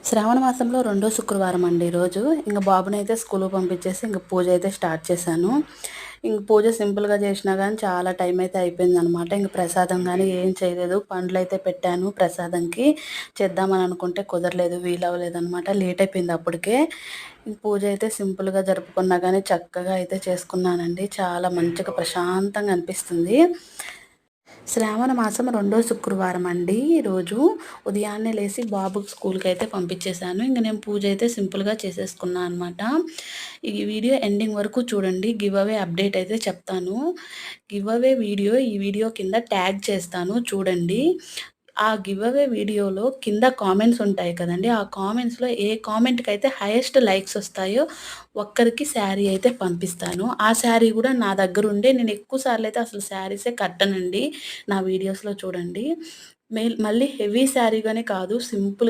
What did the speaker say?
శ్రావణ మాసంలో రెండో శుక్రవారం అండి ఈరోజు. ఇంక బాబునైతే స్కూలుకి పంపించేసి ఇంక పూజ అయితే స్టార్ట్ చేశాను. ఇంక పూజ సింపుల్‌గా చేసినా గానీ చాలా టైం అయితే అయిపోయిందనమాట. ఇంక ప్రసాదం గానీ ఏం చేయలేదు. పండ్లయితే పెట్టాను ప్రసాదంకి. చేద్దామని అనుకుంటే కుదరలేదు. వీలవ్వలేదనమాట. లేట్ అయిపోయింది అప్పటికే. ఇంక పూజ అయితే సింపుల్‌గా జరుపుకున్నా గానీ చక్కగా అయితే చేసుకున్నానండి. చాలా మంచిగా ప్రశాంతంగా అనిపిస్తుంది. శ్రావణ మాసం రెండో శుక్రవారం అండి ఈరోజు. ఉదయాన్నే లేసి బాబుకి స్కూల్‌కైతే పంపించేశాను. ఇంక నేను పూజ అయితే సింపుల్‌గా చేసేసుకున్నా అనమాట. ఈ వీడియో ఎండింగ్ వరకు చూడండి. గివ్ అవే అప్డేట్ అయితే చెప్తాను. గివ్ అవే వీడియో ఈ వీడియో కింద ట్యాగ్ చేస్తాను చూడండి. ఆ గివ్ అవే వీడియోలో కింద కామెంట్స్ ఉంటాయి కదండీ! ఆ కామెంట్స్‌లో ఏ కామెంట్‌కైతే హైయెస్ట్ లైక్స్ వస్తాయో ఒక్కరికి శారీ అయితే పంపిస్తాను. ఆ శారీ గూడా నా దగ్గరుండే నేను ఎక్కువ సార్లయితే అసలు శారీసే కట్టనండి. నా వీడియోస్‌లో చూడండి. మళ్ళీ హెవీ శారీగానే కాదు సింపుల్